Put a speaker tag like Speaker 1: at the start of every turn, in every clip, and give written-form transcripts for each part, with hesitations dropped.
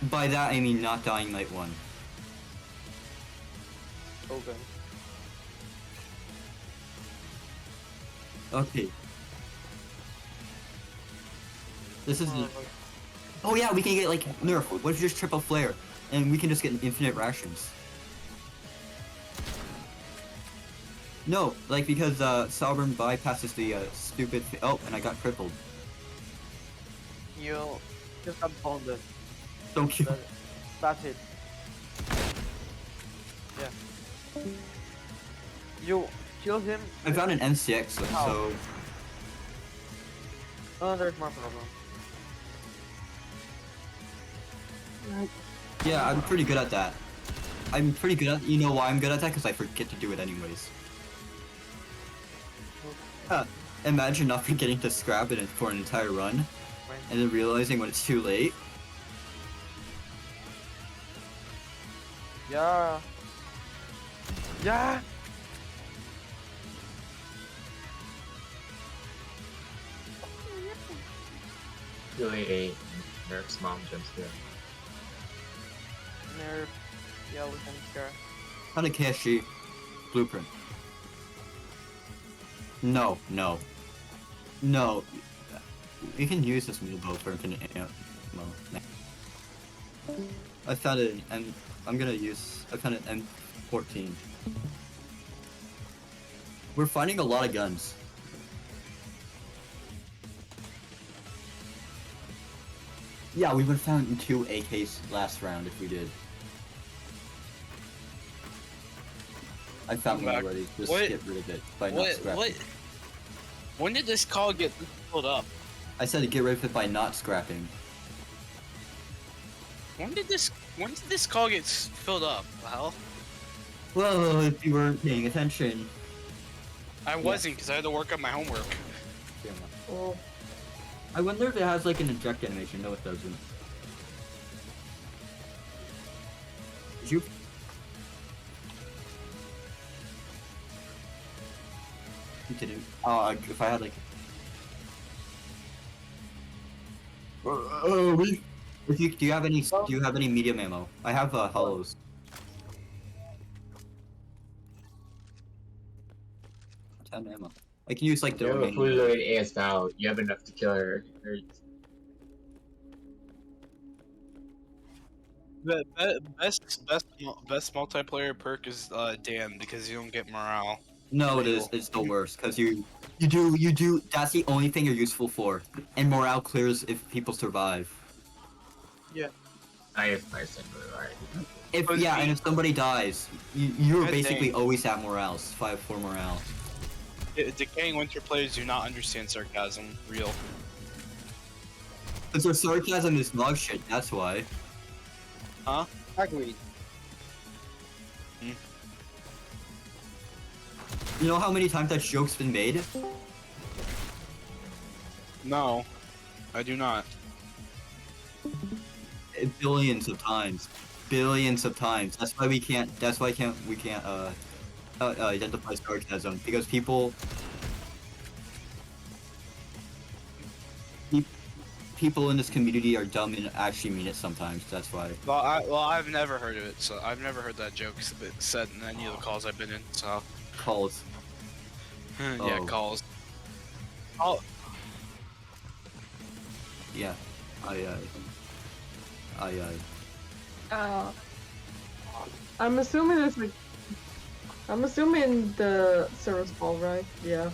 Speaker 1: By that I mean not dying night 1.
Speaker 2: Okay.
Speaker 1: Okay. This is...
Speaker 2: Oh,
Speaker 1: Oh yeah, we can get like nerf. What if you just triple flare? And we can just get infinite rations. No, like because Sovereign bypasses the stupid oh, and I got crippled.
Speaker 2: you just compound it.
Speaker 1: Don't you?
Speaker 2: That's it. Yeah. You kill him.
Speaker 1: I found an NCX, so
Speaker 2: Oh, there's more problem.
Speaker 1: yeah, I'm pretty good at that. I'm pretty good at. You know why I'm good at that? Because I forget to do it anyways. Imagine not forgetting to scrap it for an entire run, and then realizing when it's too late.
Speaker 2: Yeah. Yeah.
Speaker 3: Really a Nerf's mom jump scare.
Speaker 2: Nerf. Yeah, we can scare.
Speaker 1: Not a KSG blueprint. No, no, no. You can use this bow for infinite ammo. I found it, and I'm gonna use. I found an M14. We're finding a lot of guns. Yeah, we would have found 2 AKs last round if we did. I found one already. Just get rid of it by not scrapping.
Speaker 4: When did this call get filled up?
Speaker 1: I said to get rid of it by not scrapping.
Speaker 4: When did this call get filled up? The hell?
Speaker 1: Well, if you weren't paying attention.
Speaker 4: I wasn't because I had to work on my homework.
Speaker 1: Well, I wonder if it has like an eject animation. No, it doesn't. Did you? You didn't. Oh, if I had like. If you do you have any medium ammo? I have hollows. 10 ammo. I can use like the
Speaker 3: You have a
Speaker 1: remaining.
Speaker 3: fully loaded AS Val. You have enough to kill her.
Speaker 4: The best multiplayer perk is damn because you don't get morale.
Speaker 1: No, it is. It's the worst because you do. That's the only thing you're useful for, and morale clears if people survive.
Speaker 2: Yeah.
Speaker 3: I have my second already.
Speaker 1: And if somebody dies, you're
Speaker 4: God
Speaker 1: basically
Speaker 4: dang.
Speaker 1: always at morales. 5-4 morale.
Speaker 4: Decaying Winter players do not understand sarcasm. Real.
Speaker 1: Because their sarcasm is dog shit. That's why.
Speaker 4: Huh?
Speaker 2: Agreed.
Speaker 1: You know how many times that joke's been made?
Speaker 4: No, I do not.
Speaker 1: Billions of times. Billions of times. That's why we can't. That's why we can't identify sarcasm because people in this community are dumb and actually mean it sometimes. That's why.
Speaker 4: Well, I've never heard of it. So I've never heard that joke said in any of the calls I've been in. So
Speaker 1: Calls.
Speaker 4: yeah,
Speaker 1: Oh.
Speaker 4: calls. Oh,
Speaker 1: Yeah.
Speaker 5: I'm assuming it's like. I'm assuming the server's fault, right? Yeah,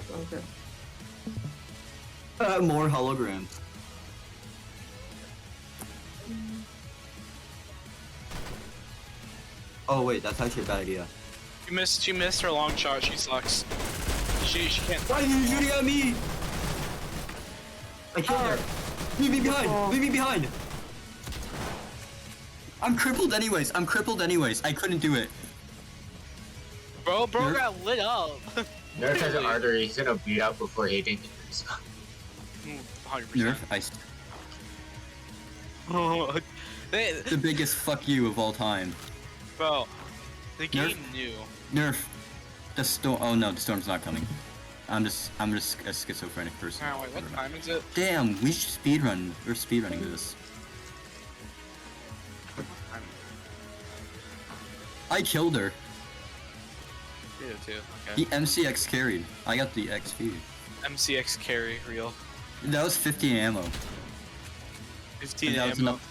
Speaker 5: okay.
Speaker 1: More holograms. Oh wait, that's actually a bad idea.
Speaker 4: she missed her long shot. She sucks. She can't.
Speaker 1: Why are you shooting at me? I killed her. Leave me behind. Leave me behind. I'm crippled anyways. I couldn't do it.
Speaker 4: Bro
Speaker 1: Nerf?
Speaker 4: got lit up.
Speaker 3: Nerf has an artery. He's gonna bleed out before hitting his.
Speaker 4: 100%.
Speaker 1: Nerf,
Speaker 4: They,
Speaker 1: the biggest fuck you of all time.
Speaker 4: bro, the game
Speaker 1: Nerf?
Speaker 4: knew.
Speaker 1: Nerf. The storm. Oh no, the storm's not coming. I'm just a schizophrenic person.
Speaker 4: Oh, wait, what time is it?
Speaker 1: Damn, we should speedrun. We're speedrunning this. I killed her.
Speaker 4: You too.
Speaker 1: The
Speaker 4: Okay.
Speaker 1: MCX carried. I got the XP.
Speaker 4: MCX carry, real.
Speaker 1: That was 15 ammo.
Speaker 4: 15
Speaker 1: That was
Speaker 4: ammo.
Speaker 1: enough.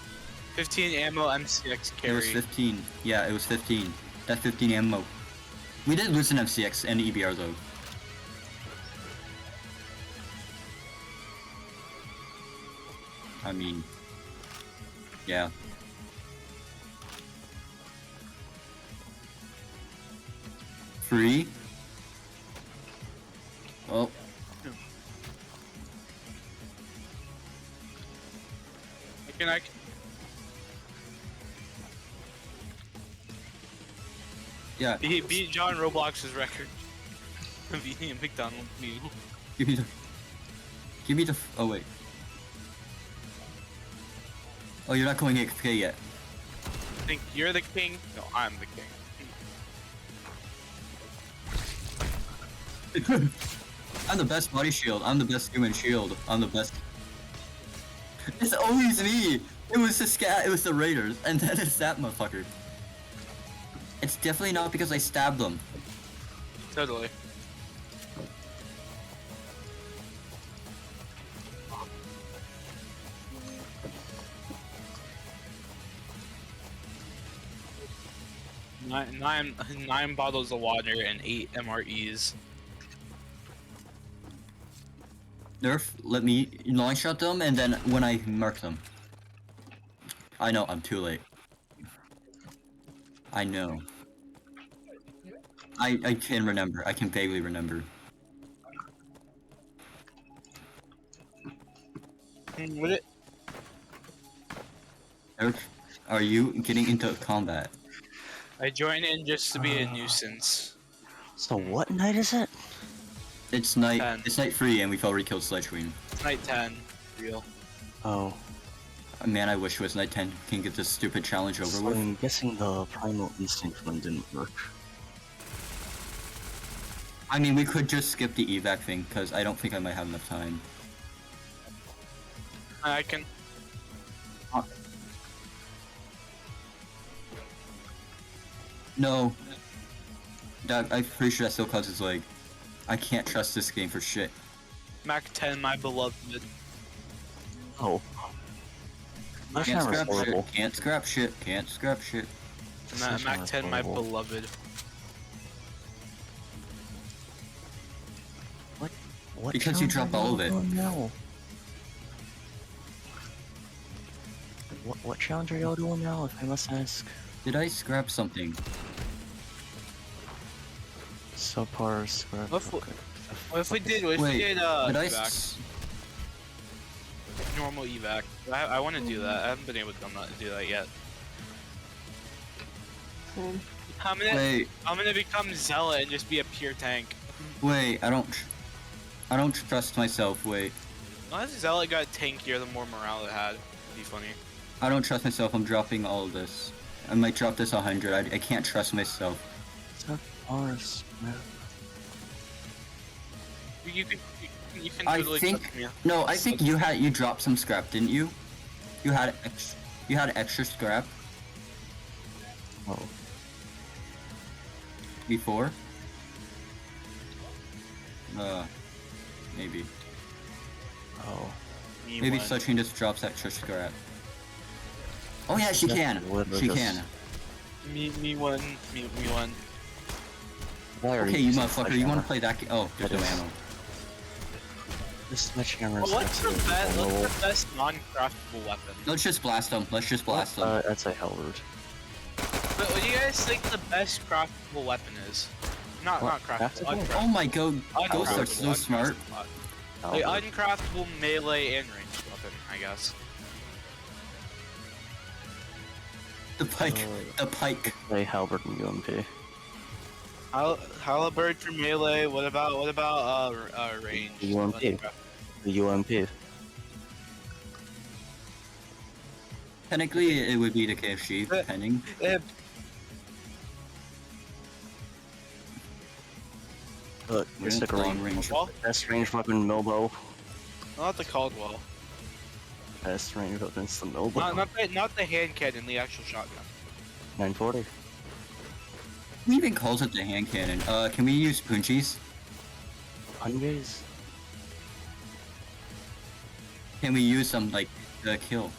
Speaker 4: 15 ammo MCX
Speaker 1: It was
Speaker 4: carry.
Speaker 1: 15. Yeah, it was 15. That 15 ammo. We did lose an MCX and EBR though. I mean, yeah. Free? Well,
Speaker 4: I can
Speaker 1: yeah.
Speaker 4: beat John Roblox's record. Beating a McDonald's meal.
Speaker 1: Give me the. Give me the. Oh wait. Oh, you're not going AFK yet.
Speaker 4: Think you're the king? No, I'm the king.
Speaker 1: I'm the best body shield. I'm the best human shield. I'm the best. It's always me. It was the scat. It was the raiders, and then it's that motherfucker. It's definitely not because I stabbed them.
Speaker 4: Totally. Nine bottles of water and 8 MREs.
Speaker 1: Nerf, let me launch shot them, and then when I mark them. I know, I'm too late. I know. I can remember. I can vaguely remember.
Speaker 4: Would it?
Speaker 1: Nerf, are you getting into combat?
Speaker 4: I joined in just to be a nuisance.
Speaker 6: So what night is it?
Speaker 1: It's night.
Speaker 4: 10.
Speaker 1: It's night 3, and we've already killed Sledge Queen.
Speaker 4: It's night 10. Real.
Speaker 6: Oh,
Speaker 1: Man, I wish it was night 10. Can get this stupid challenge over
Speaker 6: so
Speaker 1: with.
Speaker 6: I'm guessing the Primal Instinct one didn't work.
Speaker 1: I mean, we could just skip the evac thing, because I don't think I might have enough time.
Speaker 4: I can.
Speaker 1: No. I'm pretty sure that still causes leg. I can't trust this game for shit.
Speaker 4: Mac 10, my beloved.
Speaker 6: Oh. That
Speaker 1: Can't
Speaker 6: camera's
Speaker 1: scrap
Speaker 6: horrible.
Speaker 1: shit. Can't scrap shit. Can't scrap shit.
Speaker 6: That
Speaker 4: Mac
Speaker 6: camera's
Speaker 4: 10, my
Speaker 6: horrible.
Speaker 4: beloved.
Speaker 6: What
Speaker 1: Because you
Speaker 6: challenge
Speaker 1: dropped
Speaker 6: are
Speaker 1: all
Speaker 6: y'all
Speaker 1: of it.
Speaker 6: doing now? What challenge are y'all doing now, if I must ask?
Speaker 1: Did I scrap something?
Speaker 6: Subpar scrap.
Speaker 4: What if we-
Speaker 6: okay.
Speaker 4: What if we did? What if we
Speaker 1: Wait,
Speaker 4: did
Speaker 1: did I
Speaker 4: evac? Normal evac. I want to do that. I haven't been able to do that yet.
Speaker 5: Same.
Speaker 1: Wait,
Speaker 4: I'm gonna become Zealot and just be a pure tank.
Speaker 1: wait, I don't trust myself, wait.
Speaker 4: As Zealot got tankier, the more morale it had. It'd be funny.
Speaker 1: I don't trust myself, I'm dropping all of this. I might drop this 100, I can't trust myself.
Speaker 6: Subpar scrap.
Speaker 4: You can
Speaker 1: I
Speaker 4: totally
Speaker 1: think-
Speaker 4: trust me.
Speaker 1: No, I think you dropped some scrap, didn't you? You had extra scrap
Speaker 6: Oh.
Speaker 1: before? Maybe.
Speaker 6: Oh.
Speaker 4: Me
Speaker 1: Maybe
Speaker 4: one.
Speaker 1: Sachin just drops extra scrap. Oh yeah, she can.
Speaker 6: Literally
Speaker 1: She
Speaker 6: just-
Speaker 1: can.
Speaker 4: Me one. Me one.
Speaker 6: Why are
Speaker 1: Okay, you
Speaker 6: using
Speaker 1: motherfucker, you wanna
Speaker 6: sledgehammer?
Speaker 1: play that game? Oh, there's no
Speaker 6: That is-
Speaker 1: ammo.
Speaker 6: This sledgehammer is
Speaker 4: What's the
Speaker 6: absolutely
Speaker 4: best?
Speaker 6: horrible.
Speaker 4: What's the best non-craftable weapon?
Speaker 1: Let's just blast them. Let's just blast them.
Speaker 6: That's a halberd.
Speaker 4: But what do you guys think the best craftable weapon is? Not craftable.
Speaker 6: Craftable?
Speaker 4: Uncraftable.
Speaker 1: Oh my god, ghosts are
Speaker 4: Uncraftable,
Speaker 1: so smart.
Speaker 4: uncraftable. Like
Speaker 6: Halberd.
Speaker 4: uncraftable melee and ranged weapon, I guess.
Speaker 1: The pike, the pike.
Speaker 6: Play halberd and UMP.
Speaker 4: Halberd for melee. What about range?
Speaker 6: UMP. The UMP.
Speaker 1: Technically, it would be the KFC, depending.
Speaker 6: Look,
Speaker 1: We're
Speaker 6: stick
Speaker 1: long
Speaker 6: around.
Speaker 1: range.
Speaker 4: Well,
Speaker 6: Best range weapon, Milbo.
Speaker 4: not the Caldwell.
Speaker 6: Best range weapon's the Milbo.
Speaker 4: Not the hand cannon, the actual shotgun.
Speaker 6: 940.
Speaker 1: Who even calls it the hand cannon? Can we use punchies?
Speaker 6: Punjays?
Speaker 1: Can we use some, like, kill?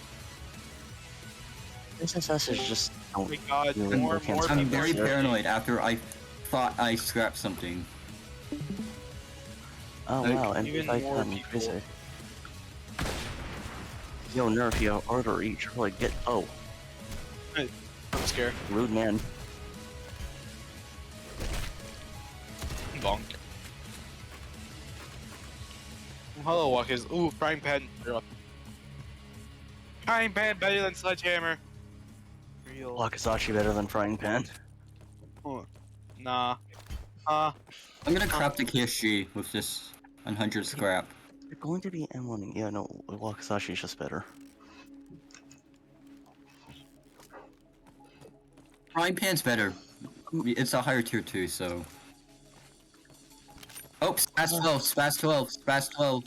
Speaker 6: SSS is just
Speaker 4: Oh my god,
Speaker 6: really
Speaker 4: more
Speaker 6: can't
Speaker 1: I'm
Speaker 6: speak
Speaker 1: very
Speaker 6: there.
Speaker 1: paranoid after I thought I scrapped something.
Speaker 6: Oh
Speaker 1: Like,
Speaker 6: wow, and
Speaker 4: even
Speaker 6: I
Speaker 4: more
Speaker 6: can
Speaker 4: people.
Speaker 6: crazy. Yo, Nerf, yo, artery, try to get. Oh,
Speaker 4: I'm scared.
Speaker 6: rude man.
Speaker 4: Bonk. Hello, Walkers. Ooh, frying pan. You're up. Frying pan better than sledgehammer. Real.
Speaker 6: Wakazashi better than frying pan.
Speaker 4: Nah.
Speaker 1: I'm gonna crap the KSG with this 100 scrap.
Speaker 6: They're going to be M1. Yeah, no, Wakazashi is just better.
Speaker 1: Frying pan's better. It's a higher tier too, so. Oh, Spaz 12, Spaz 12, Spaz 12.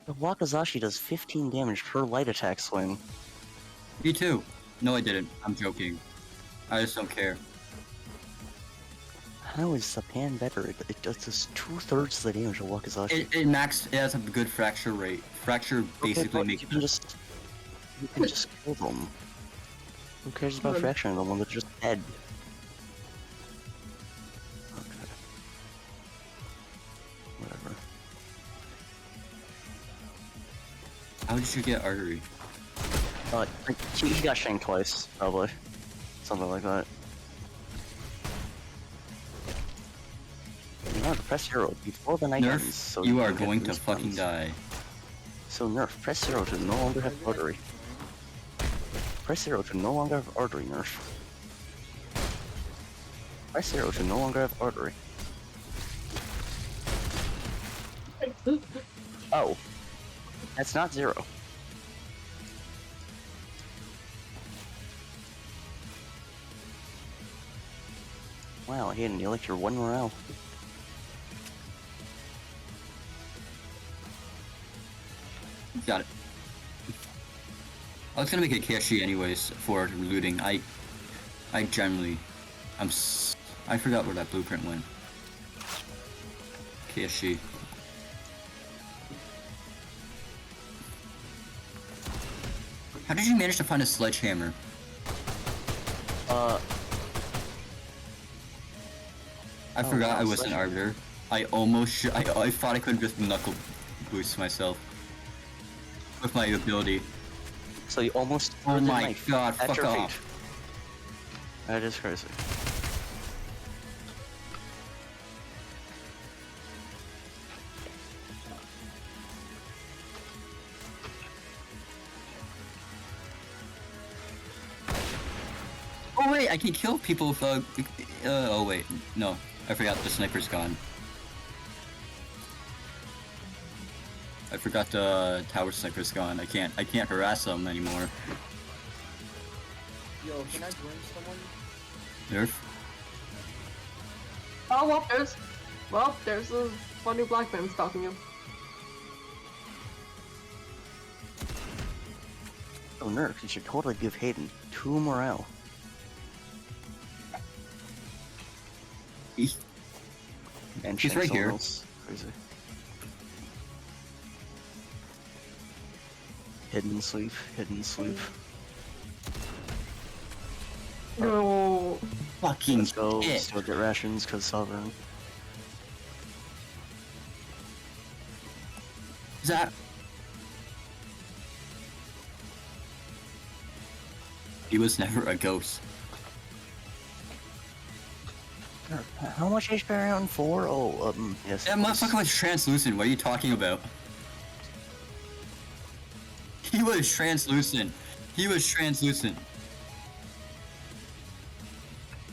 Speaker 6: The Wakazashi does 15 damage per light attack swing.
Speaker 1: Me too. No, I didn't. I'm joking. I just don't care.
Speaker 6: How is Sapan better? It does just 2/3 the damage of Wakazashi.
Speaker 1: It has a good fracture rate. Fracture basically
Speaker 6: but
Speaker 1: makes
Speaker 6: you can just kill them. Who cares about
Speaker 5: Good.
Speaker 6: fracturing them when they're just dead? Okay. Whatever.
Speaker 1: How did you get artery?
Speaker 6: He got shanked twice, probably. Something like that. You know, press zero before the night
Speaker 1: Nerf,
Speaker 6: ends, so
Speaker 1: you are
Speaker 6: can get
Speaker 1: going to
Speaker 6: boost
Speaker 1: fucking
Speaker 6: guns.
Speaker 1: die.
Speaker 6: So Nerf, press zero to no longer have artery. Press zero to no longer have artery, Nerf. Press zero to no longer have artery. Oh. That's not zero. Wow, Hayden, you like your one morale.
Speaker 1: Got it. I was gonna make a KSG anyways for looting. I generally, I forgot where that blueprint went. KSG. How did you manage to find a sledgehammer? I forgot
Speaker 6: wow,
Speaker 1: I was an
Speaker 6: sledgehammer.
Speaker 1: arbiter. I almost I thought I could just knuckle boost myself with my ability.
Speaker 6: So you almost
Speaker 1: Oh
Speaker 6: threw the
Speaker 1: my
Speaker 6: knife
Speaker 1: god,
Speaker 6: at
Speaker 1: fuck
Speaker 6: your
Speaker 1: off.
Speaker 6: feet. That is crazy.
Speaker 1: Oh wait, I can kill people with oh wait, no, I forgot the sniper's gone. I forgot the tower sniper's gone. I can't harass them anymore.
Speaker 2: Yo, can I join someone?
Speaker 1: Nerf.
Speaker 5: Oh, there's a funny black man stalking you.
Speaker 6: Oh, Nerf, you should totally give Hayden 2 morale. And
Speaker 1: He's
Speaker 6: shank
Speaker 1: right
Speaker 6: someone
Speaker 1: here.
Speaker 6: else. Crazy. Hidden sleep, hidden sleep.
Speaker 5: No.
Speaker 1: Fucking
Speaker 6: Let's go
Speaker 1: shit.
Speaker 6: still get rations because Sovereign.
Speaker 1: Is that? He was never a ghost.
Speaker 6: How much HP around 4? Oh, yes.
Speaker 1: That motherfucker was translucent. What are you talking about? He was translucent. He was translucent.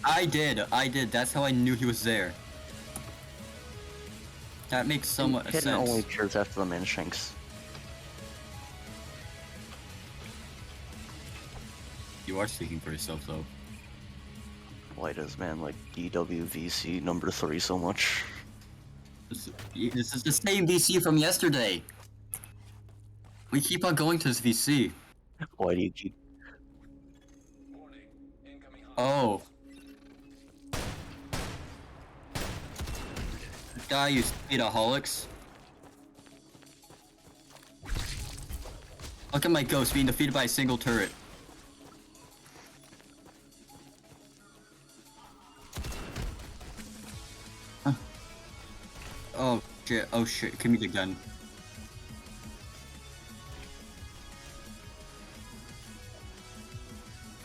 Speaker 1: I did. That's how I knew he was there. That makes somewhat
Speaker 6: Hidden
Speaker 1: sense.
Speaker 6: only appears after the man shanks.
Speaker 1: You are speaking for yourself, though.
Speaker 6: Why does man like DWVC number 3 so much?
Speaker 1: This is the same VC from yesterday. We keep on going to this VC.
Speaker 6: Why do you keep...
Speaker 1: Oh. Die, you speedaholics. Look at my ghost being defeated by a single turret. Huh. Oh shit, give me the gun.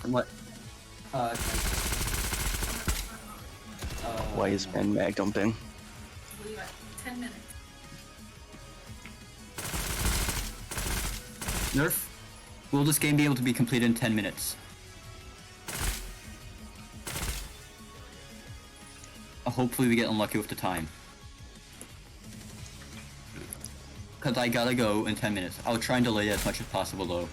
Speaker 1: What?
Speaker 6: Why is Ben mag dumping?
Speaker 7: Leave it. 10 minutes.
Speaker 1: Nerf? Will this game be able to be completed in 10 minutes? Hopefully we get unlucky with the time. Cause I gotta go in 10 minutes. I'll try and delay it as much as possible though.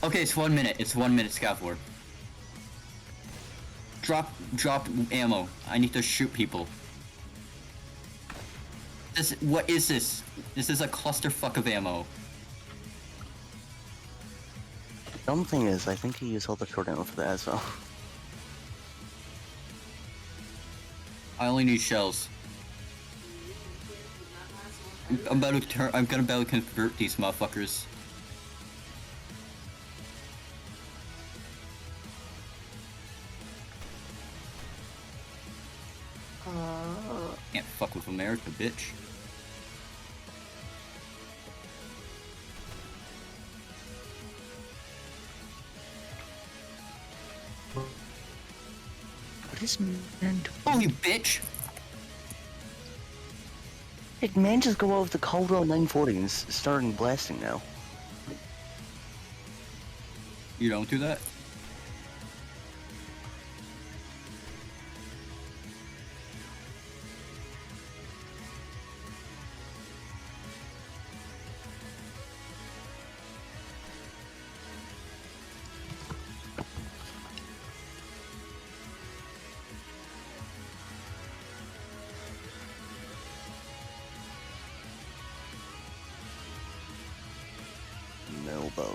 Speaker 1: Okay, it's 1 minute. It's 1 minute, Scavlord. Drop ammo. I need to shoot people. What is this? This is a clusterfuck of ammo.
Speaker 6: Dumb thing is, I think he used all the short ammo for that as well.
Speaker 1: I only need shells. I'm gonna about to convert these motherfuckers. Can't fuck with America, bitch.
Speaker 6: What is man doing?
Speaker 1: Oh, you bitch!
Speaker 6: Did man just go out with the Caldwell 940 and starting blasting now?
Speaker 1: You don't do that?
Speaker 6: Melbow.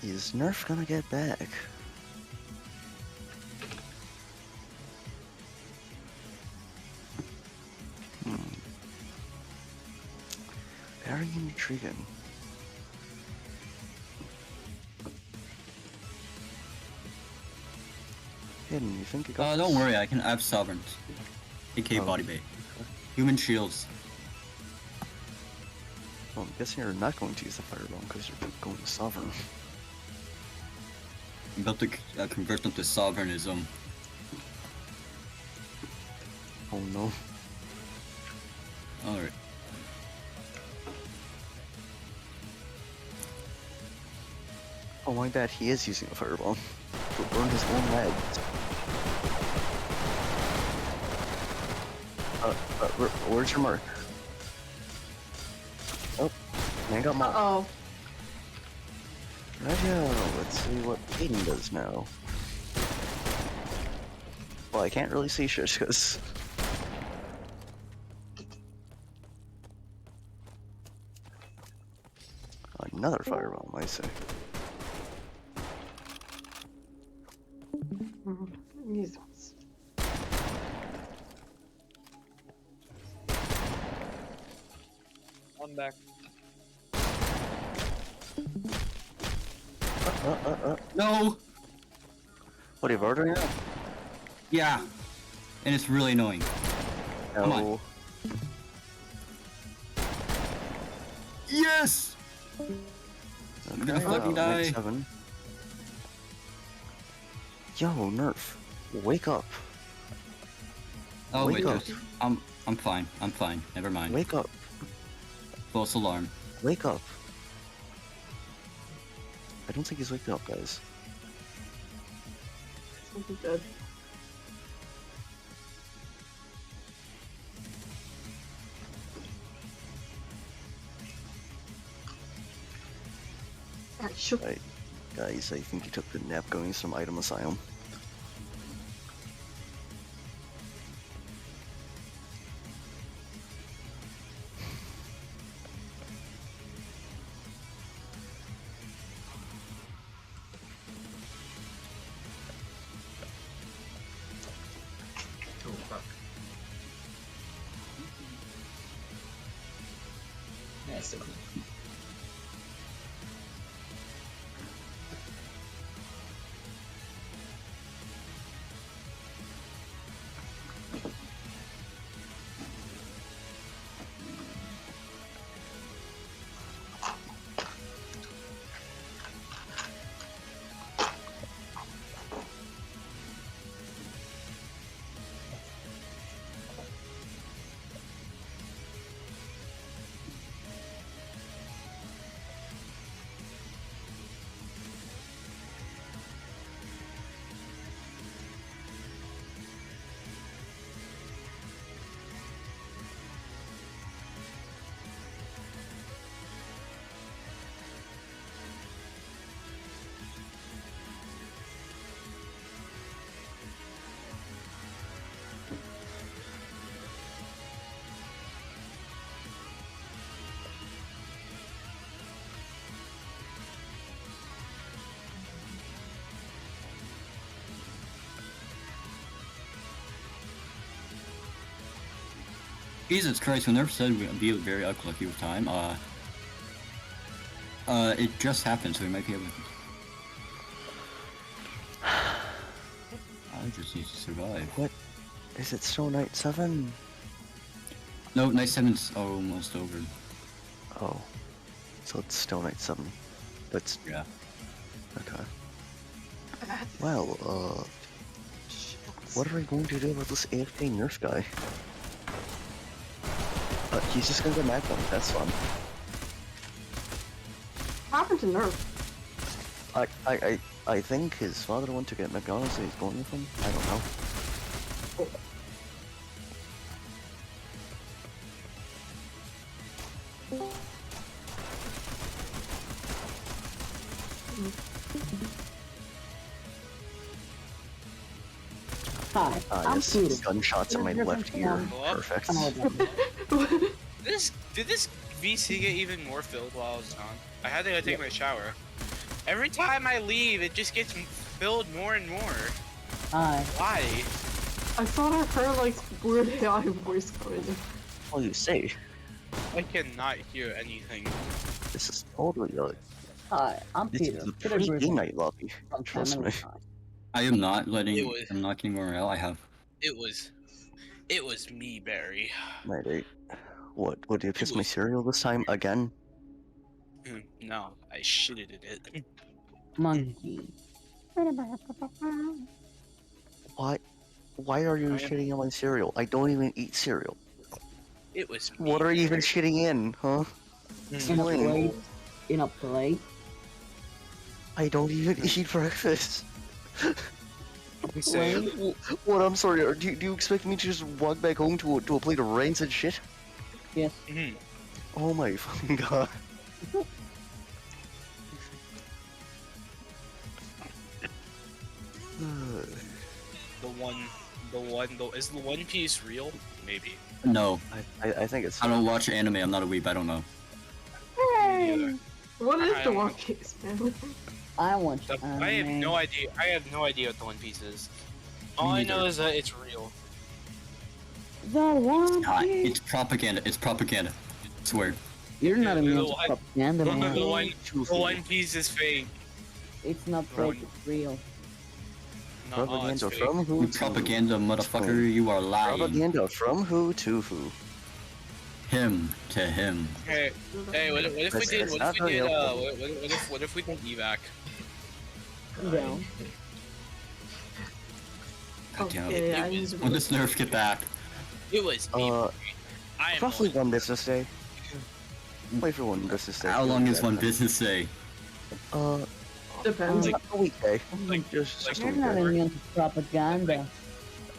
Speaker 6: Is Nerf gonna get back? Very intriguing. Hidden, you think you got
Speaker 1: Don't
Speaker 6: this?
Speaker 1: worry, I have sovereigns. AK
Speaker 6: Oh.
Speaker 1: body bait. Human shields.
Speaker 6: Well, I'm guessing you're not going to use the fireball because you're going to sovereign.
Speaker 1: I'm about to convert them to sovereignism.
Speaker 6: Oh no.
Speaker 1: Alright.
Speaker 6: Oh my bad, he is using a fireball. To burn his own legs. Where's your mark? Oh, man got marked.
Speaker 5: Uh-oh.
Speaker 6: Rightio, let's see what Aiden does now. Well, I can't really see shit because... Another fireball, I say.
Speaker 5: These ones.
Speaker 2: One back.
Speaker 1: No!
Speaker 6: What, you've ordered now?
Speaker 1: Yeah. And it's really annoying. Come on.
Speaker 6: No.
Speaker 1: Yes! I'm gonna fucking die.
Speaker 6: Make 7. Yo, Nerf. Wake up.
Speaker 1: Oh
Speaker 6: Wake
Speaker 1: wait,
Speaker 6: up.
Speaker 1: I'm fine. I'm fine. Never mind.
Speaker 6: Wake up.
Speaker 1: False alarm.
Speaker 6: Wake up. I don't think he's waking up, guys.
Speaker 5: Something good. Ah, shoot.
Speaker 6: Right. Guys, I think he took the nap going to some item asylum.
Speaker 3: Oh fuck. Yeah, still cool.
Speaker 1: Jesus Christ, we never said we'd be very unlucky with time. It just happened, so we might be able to. I just need to survive.
Speaker 6: What? Is it still night 7?
Speaker 1: No, night 7's almost over.
Speaker 6: Oh. So it's still night 7. That's...
Speaker 1: Yeah.
Speaker 6: Okay. Well, what are we going to do about this AFK nerf guy? He's just gonna get Magnum, that's fun.
Speaker 5: What happened to Nerf?
Speaker 6: I think his father went to get McDonald's and he's going with him? I don't know.
Speaker 8: Hi, I'm
Speaker 6: Yes,
Speaker 8: Peter.
Speaker 6: gunshots in my left ear.
Speaker 4: Hello?
Speaker 6: Perfect.
Speaker 4: Did this VC get even more filled while I was gone? I had to go take my shower. Every time I leave, it just gets filled more and more.
Speaker 8: Hi.
Speaker 4: Why?
Speaker 5: I thought I heard like weird AI voice coming in.
Speaker 6: What do you say?
Speaker 4: I cannot hear anything.
Speaker 6: This is totally
Speaker 8: Hi, I'm
Speaker 6: this
Speaker 8: Peter.
Speaker 6: is a
Speaker 8: Peter
Speaker 6: free
Speaker 8: Griffin
Speaker 6: game night lobby.
Speaker 8: from
Speaker 6: Trust
Speaker 8: Family
Speaker 6: me.
Speaker 8: Time.
Speaker 1: I am not letting.
Speaker 4: It was-
Speaker 1: I'm not getting morale. I have.
Speaker 4: It was me, Barry.
Speaker 6: Night 8. What? Would you kiss my
Speaker 4: was-
Speaker 6: cereal this time again?
Speaker 4: No, I shitted in it.
Speaker 8: Monkey.
Speaker 6: Why? Why are you
Speaker 4: I am-
Speaker 6: shitting on my cereal? I don't even eat cereal.
Speaker 4: It was me.
Speaker 6: What are you even
Speaker 4: Barry.
Speaker 6: shitting in, huh?
Speaker 8: In a plate. In a plate.
Speaker 6: I don't even eat breakfast.
Speaker 4: Same.
Speaker 6: What? I'm sorry. Do you expect me to just walk back home to a plate of rancid shit?
Speaker 8: Yes.
Speaker 4: Mhm.
Speaker 6: Oh my fucking god.
Speaker 4: Is the One Piece real? Maybe.
Speaker 1: No,
Speaker 6: I think it's.
Speaker 1: I don't watch anime. I'm not a weeb. I don't know.
Speaker 4: Neither.
Speaker 5: What is
Speaker 4: I
Speaker 5: the
Speaker 4: don't
Speaker 5: One
Speaker 4: know.
Speaker 5: Piece, man?
Speaker 8: I want
Speaker 4: I have no idea. I have no idea what the One Piece is. All I know
Speaker 1: neither.
Speaker 4: is that it's real.
Speaker 8: The One
Speaker 1: God,
Speaker 8: Piece.
Speaker 1: it's propaganda. It's propaganda. I swear.
Speaker 8: You're not
Speaker 4: Yeah,
Speaker 8: immune
Speaker 4: the
Speaker 8: to
Speaker 4: one-
Speaker 8: propaganda,
Speaker 4: The
Speaker 8: man.
Speaker 4: One Piece is fake.
Speaker 8: It's not
Speaker 4: One-
Speaker 8: fake, it's real.
Speaker 4: No, it's
Speaker 6: Propaganda
Speaker 4: fake.
Speaker 6: from who
Speaker 1: You
Speaker 6: to
Speaker 1: propaganda motherfucker. You are
Speaker 6: who?
Speaker 1: lying.
Speaker 6: Propaganda from who to who?
Speaker 1: Him to him.
Speaker 4: Hey, what if we
Speaker 6: That's-
Speaker 4: did?
Speaker 6: that's
Speaker 4: What
Speaker 6: not
Speaker 4: if we
Speaker 6: very
Speaker 4: did?
Speaker 6: helpful.
Speaker 4: What if we did evac?
Speaker 8: I'm down.
Speaker 1: God damn it.
Speaker 5: Okay, I
Speaker 4: It
Speaker 5: need
Speaker 4: was-
Speaker 5: to
Speaker 1: When does Nerf get back?
Speaker 4: It was me.
Speaker 6: Uh,
Speaker 4: I am
Speaker 6: Roughly
Speaker 4: one.
Speaker 6: one business day. Wait for one business day.
Speaker 1: How long is one business day?
Speaker 5: Depends.
Speaker 6: A weekday.
Speaker 4: Like-
Speaker 6: Just a
Speaker 8: You're not
Speaker 6: weekday.
Speaker 8: immune to propaganda.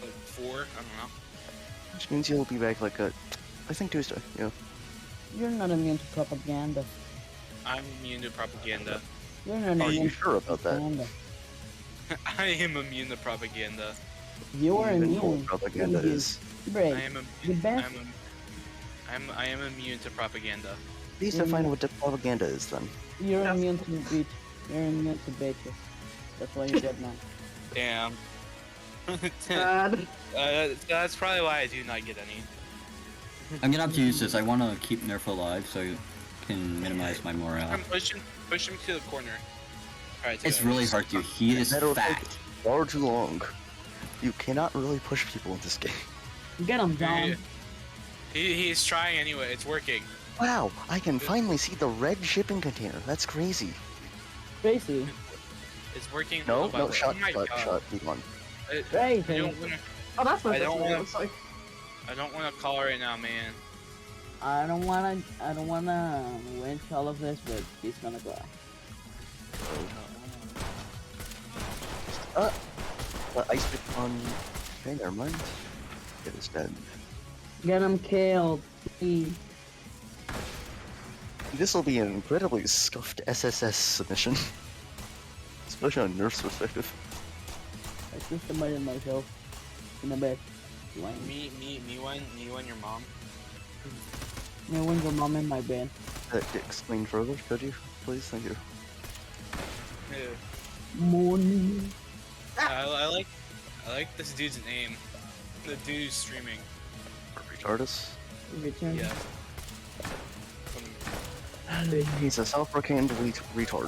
Speaker 4: Like 4? I don't know.
Speaker 6: Which means you'll be back like I think Tuesday. Yeah.
Speaker 8: You're not immune to propaganda.
Speaker 4: I'm immune to propaganda.
Speaker 8: You're not
Speaker 6: Are you
Speaker 8: immune
Speaker 6: sure about that?
Speaker 8: propaganda.
Speaker 4: I am immune to propaganda.
Speaker 8: You're
Speaker 6: Even more
Speaker 8: immune.
Speaker 6: propaganda
Speaker 8: You're
Speaker 6: is.
Speaker 8: Break.
Speaker 4: I am
Speaker 8: The
Speaker 4: immune.
Speaker 8: best.
Speaker 4: I am immune to propaganda.
Speaker 6: Please define what the propaganda is then.
Speaker 8: You're
Speaker 2: Yes.
Speaker 8: immune to beach. You're immune to bitches. That's why you're dead now.
Speaker 4: Damn.
Speaker 5: Bad.
Speaker 4: That's probably why I do not get any.
Speaker 1: I'm gonna have to use this. I want to keep Nerf alive so I can minimize my morale.
Speaker 4: Push him to the corner. Alright,
Speaker 1: It's really hard to. He is
Speaker 6: That'll take
Speaker 1: fat.
Speaker 6: far too long. You cannot really push people in this game.
Speaker 8: Get him, John.
Speaker 4: He's trying anyway. It's working.
Speaker 6: Wow, I can finally see the red shipping container. That's crazy.
Speaker 8: Tracy.
Speaker 4: It's working.
Speaker 6: No,
Speaker 4: little by
Speaker 6: no,
Speaker 4: little.
Speaker 6: shot,
Speaker 4: Oh my
Speaker 6: shot,
Speaker 4: God.
Speaker 6: shot. Move on.
Speaker 4: I
Speaker 8: Tracy.
Speaker 4: don't wanna.
Speaker 5: Oh, that's what
Speaker 4: I
Speaker 5: this
Speaker 4: don't
Speaker 5: one
Speaker 4: wanna-
Speaker 5: looks like.
Speaker 4: I don't want to call right now, man.
Speaker 8: I don't wanna winch all of this, but he's gonna cry.
Speaker 6: The ice pick on. Okay, never mind. It is dead.
Speaker 8: Get him killed.
Speaker 6: This will be an incredibly scuffed SSS submission. Especially on Nerf's perspective.
Speaker 8: I systemated myself in the bed. Lame.
Speaker 4: Me and your mom.
Speaker 8: Me when your mom in my bed.
Speaker 6: Explain further, could you? Please, thank you.
Speaker 8: Morning.
Speaker 4: I like this dude's name. The dude who's streaming.
Speaker 6: Retardus.
Speaker 8: Return.
Speaker 4: Yeah.
Speaker 6: He's a self-proclaimed retard.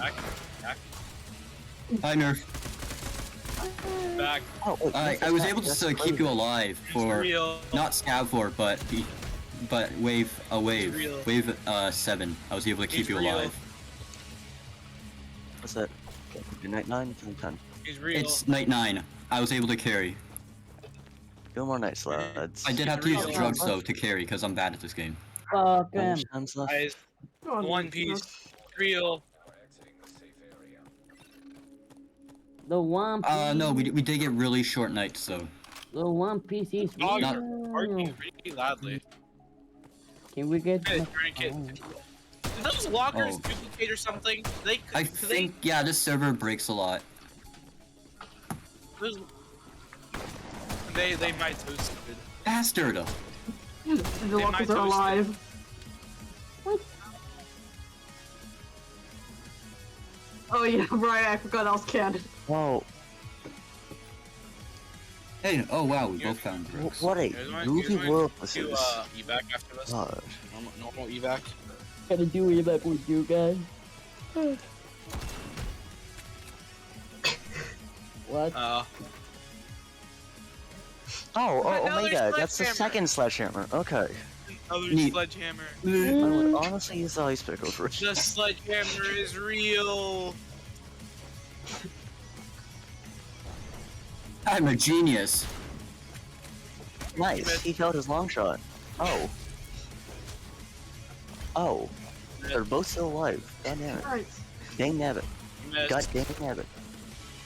Speaker 4: Back.
Speaker 1: Hi, Nerf.
Speaker 4: Back.
Speaker 6: Oh, wait,
Speaker 1: I was able to keep you alive
Speaker 4: It's
Speaker 1: for
Speaker 4: real.
Speaker 1: not scav 4, but wave
Speaker 4: real.
Speaker 1: 7. I was able to keep
Speaker 4: It's
Speaker 1: you
Speaker 4: real.
Speaker 1: alive.
Speaker 6: What's that? Night 9, 10.
Speaker 4: He's real.
Speaker 1: It's night 9. I was able to carry.
Speaker 6: Feel more nights, lads.
Speaker 1: I did have to use
Speaker 4: Real.
Speaker 1: drugs though to carry because I'm bad at this game.
Speaker 8: Fuck
Speaker 6: How
Speaker 8: him.
Speaker 6: much time's left?
Speaker 4: Guys,
Speaker 5: Come on,
Speaker 4: One Piece. Real.
Speaker 8: The One Piece.
Speaker 1: No, we did get really short nights though.
Speaker 8: The One Piece is
Speaker 4: Dog
Speaker 1: Not-
Speaker 4: barking really loudly.
Speaker 8: Can we get?
Speaker 4: Hey, kid. Did those lockers
Speaker 1: Oh.
Speaker 4: duplicate or something?
Speaker 1: I think yeah, this server breaks a lot.
Speaker 4: They might so stupid.
Speaker 1: Bastard!
Speaker 5: The lockers are alive. Oh yeah, right, I forgot I was canon.
Speaker 6: Whoa,
Speaker 1: Hey, oh wow, we both found drugs.
Speaker 6: what a
Speaker 4: You guys
Speaker 6: groovy
Speaker 4: want
Speaker 6: world
Speaker 4: to
Speaker 6: this
Speaker 4: do
Speaker 6: is.
Speaker 4: evac after this?
Speaker 6: God.
Speaker 4: Normal evac.
Speaker 8: Gotta do it like with you guys. What?
Speaker 6: Oh,
Speaker 4: Another
Speaker 6: Omega, that's the
Speaker 4: sledgehammer.
Speaker 6: second sledgehammer. Okay.
Speaker 4: Another
Speaker 1: Neat.
Speaker 4: sledgehammer.
Speaker 6: I would honestly use the ice pick over it.
Speaker 4: The sledgehammer is real.
Speaker 1: I'm a genius.
Speaker 6: Nice, he failed his long shot. Oh. Oh. They're both still alive. God damn it.
Speaker 5: Right.
Speaker 6: Dang nabbit.
Speaker 4: You missed.
Speaker 6: God dang nabbit.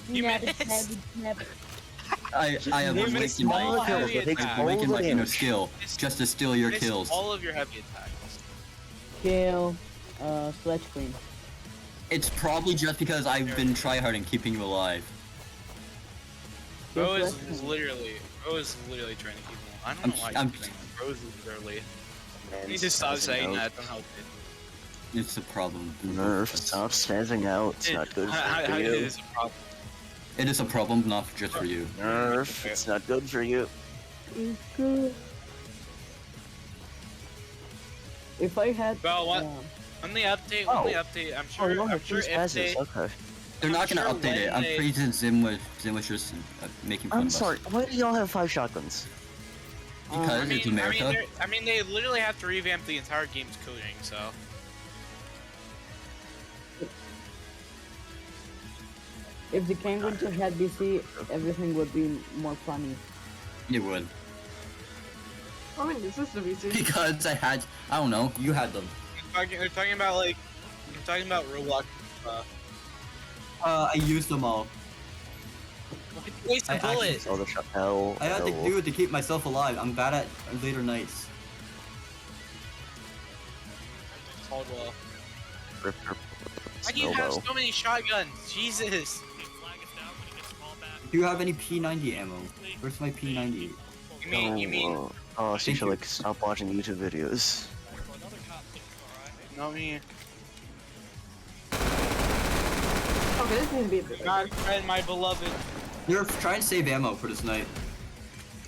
Speaker 4: You
Speaker 8: Nabbit,
Speaker 4: missed.
Speaker 8: nabbit.
Speaker 1: I have
Speaker 4: You missed
Speaker 1: awakened
Speaker 4: all
Speaker 1: my
Speaker 4: heavy attacks.
Speaker 1: awakened my inner
Speaker 6: damage.
Speaker 1: skill just to steal your
Speaker 4: Missed
Speaker 1: kills.
Speaker 4: all of your heavy attacks.
Speaker 8: Kill. Sledge queen.
Speaker 1: It's probably just because I've been tryharding keeping you alive.
Speaker 4: Bro
Speaker 8: Kill
Speaker 4: is
Speaker 8: sledge queen.
Speaker 4: literally trying to keep him. I don't
Speaker 1: I'm-
Speaker 4: know why
Speaker 1: I'm-
Speaker 4: he's saying that. Bro is literally. You need to stop saying that. Don't help it.
Speaker 1: It's a problem.
Speaker 6: Nerf, stop spazzing out. It's not good
Speaker 4: How
Speaker 6: for
Speaker 4: it
Speaker 6: you.
Speaker 4: is a problem.
Speaker 1: It is a problem, not just for you.
Speaker 6: Nerf, it's not good for you.
Speaker 8: If I had.
Speaker 4: Well, what?
Speaker 8: um,
Speaker 4: On the update,
Speaker 6: Oh.
Speaker 4: I'm
Speaker 6: Oh,
Speaker 4: sure.
Speaker 6: you only
Speaker 4: I'm
Speaker 6: have
Speaker 4: sure
Speaker 6: two
Speaker 4: if they.
Speaker 6: spazzes. Okay.
Speaker 1: They're not
Speaker 4: I'm
Speaker 1: gonna
Speaker 4: sure
Speaker 1: update it.
Speaker 4: when
Speaker 1: I'm
Speaker 4: they-
Speaker 1: pretty sure Zim was just making fun
Speaker 6: I'm
Speaker 1: of
Speaker 6: sorry,
Speaker 1: us.
Speaker 6: why do y'all have 5 shotguns?
Speaker 1: Because
Speaker 4: I mean,
Speaker 1: it's America.
Speaker 4: they literally have to revamp the entire game's coding. So
Speaker 8: If the game went to had BC, everything would be more funny.
Speaker 1: It would.
Speaker 5: I mean, this is the VC.
Speaker 1: Because I don't know, you had them.
Speaker 4: they're talking about like, they're talking about Roblox.
Speaker 1: I used them all.
Speaker 4: Waste
Speaker 1: I
Speaker 4: a bullet.
Speaker 6: Oh, the shot. Hell.
Speaker 1: I had to
Speaker 6: hell.
Speaker 1: do it to keep myself alive. I'm bad at later nights.
Speaker 4: Caldwell.
Speaker 6: Rip, rip.
Speaker 4: Why do you have so many shotguns? Jesus.
Speaker 1: Do you have any P90 ammo? Where's my P90?
Speaker 4: You mean,
Speaker 6: Oh, so you
Speaker 1: Thank
Speaker 6: should
Speaker 1: you.
Speaker 6: like stop watching YouTube videos.
Speaker 4: not me.
Speaker 5: Okay, this needs to be a bit bigger.
Speaker 4: God, friend, my beloved.
Speaker 1: Nerf, try and save ammo for this night.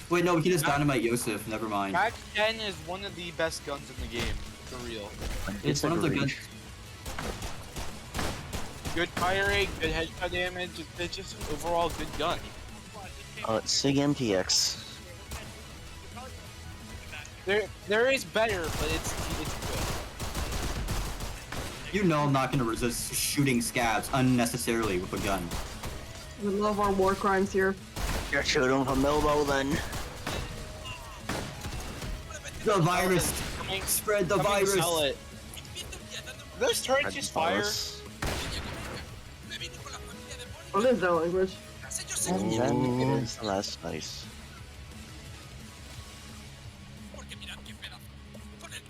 Speaker 1: Wait, no, we can just dynamite Yosef. Never mind.
Speaker 4: Mac 10 is one of the best guns in the game, for real.
Speaker 1: It's one of the guns.
Speaker 4: Good fire rate, good headshot damage, it's just an overall good gun.
Speaker 6: SIG MTX.
Speaker 4: There is better, but it's good.
Speaker 1: You know I'm not gonna resist shooting scabs unnecessarily with a gun.
Speaker 5: We love our war crimes here.
Speaker 6: You're shooting from elbow then.
Speaker 1: The virus! Spread the
Speaker 4: Somebody
Speaker 1: virus!
Speaker 4: Sell it. Those turrets just fire.
Speaker 5: What is that language?
Speaker 6: And then it is the last night.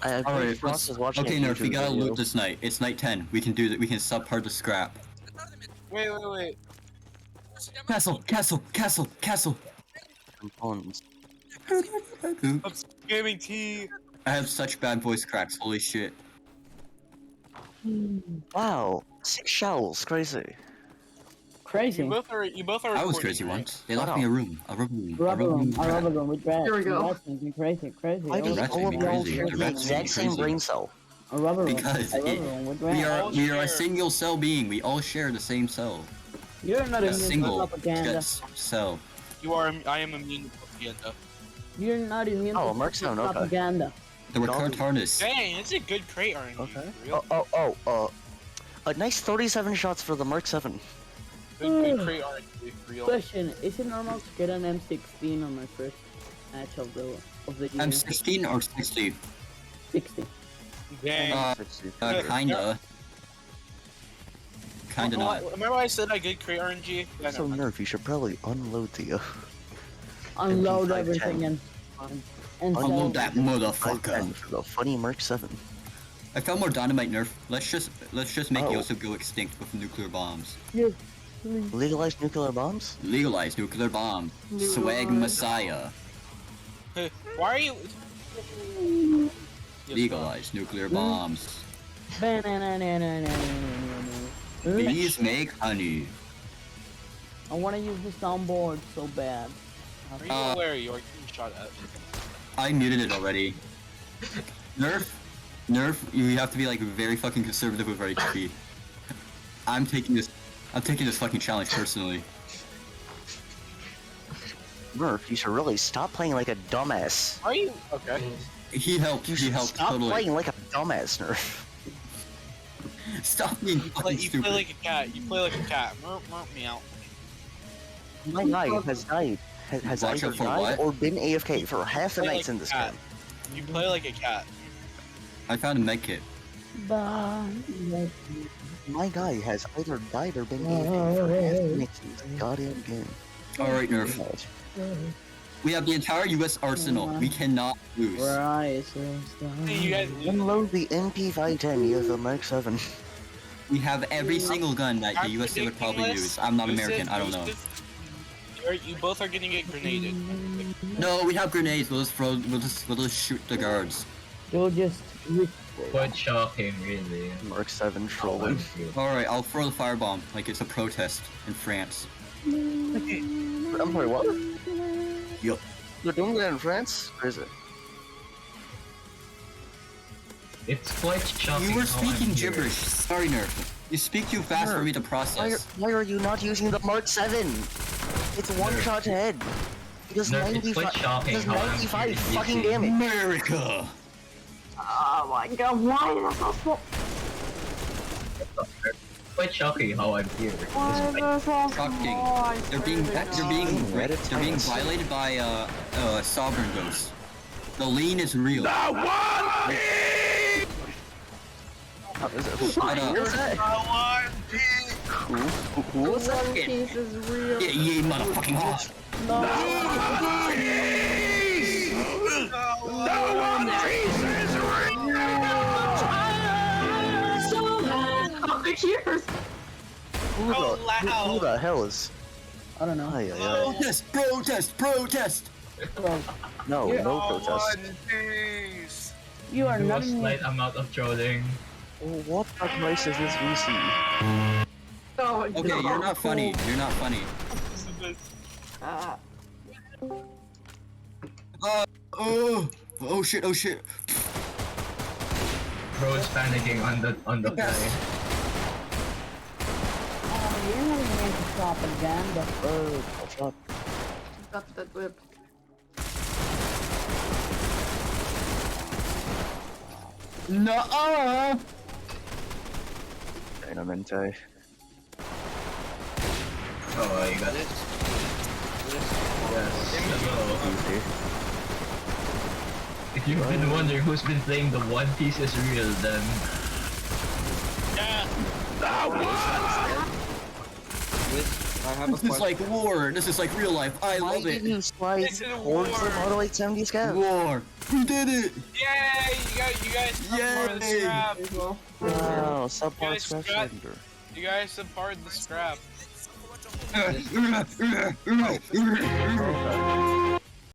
Speaker 6: I
Speaker 1: Alright,
Speaker 6: believe Frost is watching
Speaker 1: okay,
Speaker 6: a
Speaker 1: Nerf, we
Speaker 6: YouTube
Speaker 1: gotta
Speaker 6: video.
Speaker 1: loot this night. It's night 10. We can do that. We can subpart the scrap.
Speaker 4: Wait.
Speaker 1: Castle! Castle! Castle! Castle!
Speaker 6: Components.
Speaker 4: Gaming T.
Speaker 1: I have such bad voice cracks. Holy shit.
Speaker 6: Wow, 6 shells, crazy.
Speaker 8: Crazy.
Speaker 4: You both are
Speaker 1: I was
Speaker 4: recording,
Speaker 1: crazy
Speaker 4: right?
Speaker 1: once. They left me a room. A rubber room.
Speaker 8: Rubber room, a
Speaker 1: rat.
Speaker 8: rubber room with rats.
Speaker 5: Here we go.
Speaker 8: Rats make me crazy.
Speaker 6: Why do
Speaker 1: rats
Speaker 6: all
Speaker 1: make
Speaker 6: of
Speaker 1: me
Speaker 6: y'all
Speaker 1: crazy.
Speaker 6: share
Speaker 1: The
Speaker 6: the
Speaker 1: rats make me
Speaker 6: exact same
Speaker 1: crazy.
Speaker 6: brain cell?
Speaker 8: A rubber room.
Speaker 1: Because
Speaker 8: a rubber
Speaker 1: it-
Speaker 8: room with
Speaker 1: We
Speaker 8: rats.
Speaker 1: are a
Speaker 4: share.
Speaker 1: single cell being. We all share the same cell.
Speaker 8: You're not
Speaker 1: A
Speaker 8: immune to
Speaker 1: single
Speaker 8: propaganda.
Speaker 1: cell.
Speaker 4: I am immune to propaganda.
Speaker 8: You're not immune
Speaker 6: Oh,
Speaker 8: to
Speaker 6: Mark's not okay.
Speaker 8: propaganda.
Speaker 1: The
Speaker 6: No.
Speaker 1: Ricard harness.
Speaker 4: Dang, it's a good crate RNG.
Speaker 6: Okay.
Speaker 4: for real.
Speaker 6: A nice 37 shots for the Mark 7.
Speaker 4: Good crate RNG. For real.
Speaker 8: Question: is it normal to get an M16 on my first match of the year?
Speaker 1: I'm 16 or 60.
Speaker 8: 60.
Speaker 4: Dang.
Speaker 1: Kinda. Kinda not.
Speaker 4: Remember I said I good crate RNG? Yeah,
Speaker 6: So
Speaker 4: never mind.
Speaker 6: Nerf, you should probably unload the
Speaker 8: Unload
Speaker 6: MP510.
Speaker 8: everything and sell
Speaker 1: Unload that
Speaker 6: 510
Speaker 1: motherfucker.
Speaker 6: for the funny Mark 7.
Speaker 1: I found more dynamite, Nerf. Let's just make
Speaker 6: Oh.
Speaker 1: Yosef go extinct with nuclear bombs.
Speaker 8: Yes, please.
Speaker 6: Legalize nuclear bombs?
Speaker 1: Legalize nuclear bomb. Swag Messiah.
Speaker 4: Why are you?
Speaker 1: Legalize nuclear bombs. Bees make honey.
Speaker 8: I want to use the soundboard so bad.
Speaker 4: Are you aware you are getting shot at?
Speaker 1: I muted it already. Nerf, you have to be like very fucking conservative with our HP. I'm taking this fucking challenge personally.
Speaker 6: Nerf, you should really stop playing like a dumbass.
Speaker 4: Are you okay?
Speaker 1: He helped.
Speaker 6: You
Speaker 1: He
Speaker 6: should
Speaker 1: helped
Speaker 6: stop
Speaker 1: totally.
Speaker 6: playing like a dumbass, Nerf.
Speaker 1: Stop being
Speaker 4: You
Speaker 1: fucking
Speaker 4: play
Speaker 1: stupid.
Speaker 4: like a cat. You play like a cat. Meow.
Speaker 6: My guy has died. Has
Speaker 1: Watch
Speaker 6: either
Speaker 1: out for
Speaker 6: died
Speaker 1: what?
Speaker 6: or been AFK for half the
Speaker 4: Play
Speaker 6: nights
Speaker 4: like
Speaker 6: in
Speaker 4: a
Speaker 6: this
Speaker 4: cat.
Speaker 6: game.
Speaker 4: You play like a cat.
Speaker 1: I found a med kit.
Speaker 6: My guy has either died or been AFK for half the nights in this goddamn game.
Speaker 1: Alright, Nerf. We have the entire US arsenal. We cannot lose.
Speaker 8: Right,
Speaker 4: Hey, you guys.
Speaker 6: Unload the MP510, you have the Mark 7.
Speaker 1: We have every single gun that the USA would probably use. I'm not American. I don't know.
Speaker 4: You both are gonna get grenaded.
Speaker 1: No, we have grenades. We'll just shoot the guards.
Speaker 8: you'll just
Speaker 3: Quite shocking, really.
Speaker 6: Mark 7 trolling.
Speaker 1: Alright, I'll throw the firebomb like it's a protest in France.
Speaker 6: I'm sorry, what?
Speaker 1: Yup.
Speaker 6: You're doing that in France? Or is it?
Speaker 3: It's quite shocking.
Speaker 1: You were
Speaker 3: how I'm
Speaker 1: speaking
Speaker 3: here.
Speaker 1: gibberish. Sorry, Nerf. You speak too fast for me to process.
Speaker 6: Why are you not using the Mark 7? It's one shot head. It does
Speaker 3: No, it's
Speaker 6: 95,
Speaker 3: quite shocking
Speaker 6: it does
Speaker 3: how I'm
Speaker 6: 95
Speaker 3: here
Speaker 6: fucking
Speaker 3: using-
Speaker 6: damage.
Speaker 1: America!
Speaker 5: Oh my god, why is that so small?
Speaker 3: Quite shocking how I'm here.
Speaker 5: Why is that so
Speaker 1: Shocking.
Speaker 5: small? I
Speaker 1: They're
Speaker 5: swear
Speaker 1: being
Speaker 5: to
Speaker 1: they're
Speaker 5: God.
Speaker 1: being violated by sovereign ghosts. The lean is real. Shut up.
Speaker 6: Who's that? Who was that?
Speaker 5: One Piece is real.
Speaker 1: Yeah, yeah, motherfucking hot.
Speaker 5: cheers!
Speaker 4: Oh,
Speaker 6: Who the hell is?
Speaker 8: I don't know.
Speaker 6: Ay, ay, ay.
Speaker 1: Protest! Protest! Protest!
Speaker 8: Bro,
Speaker 6: No,
Speaker 8: You're-
Speaker 6: no protest.
Speaker 4: Jeez.
Speaker 8: you are
Speaker 9: Do a
Speaker 8: not in
Speaker 9: slight amount of trolling.
Speaker 6: What advice is this VC?
Speaker 5: Oh,
Speaker 1: Okay,
Speaker 5: no.
Speaker 1: you're not funny. You're not funny. Oh shit! Oh shit!
Speaker 9: Bro's panicking on the
Speaker 1: Yes.
Speaker 9: fly.
Speaker 8: You're not even into propaganda.
Speaker 6: Oh, fuck.
Speaker 5: Got that whip.
Speaker 8: No!
Speaker 6: Dynamente.
Speaker 9: Oh, you got it. Yes. Hello.
Speaker 6: Easy.
Speaker 9: If you've been wondering who's been playing the One Piece is real, then
Speaker 2: I have a
Speaker 1: This is
Speaker 2: question.
Speaker 1: like war. This is like real life. I
Speaker 6: Why
Speaker 1: love
Speaker 6: did
Speaker 1: it.
Speaker 6: you slide
Speaker 4: It's a
Speaker 6: towards
Speaker 4: war.
Speaker 6: the Model 870 scout?
Speaker 1: War. We did it.
Speaker 4: Yay! You guys part of the
Speaker 1: Yay.
Speaker 4: scrap.
Speaker 5: As well.
Speaker 6: Wow, subpart
Speaker 4: Guys,
Speaker 6: scratch
Speaker 4: Scott.
Speaker 6: center.
Speaker 4: You guys support the scrap.
Speaker 6: Okay.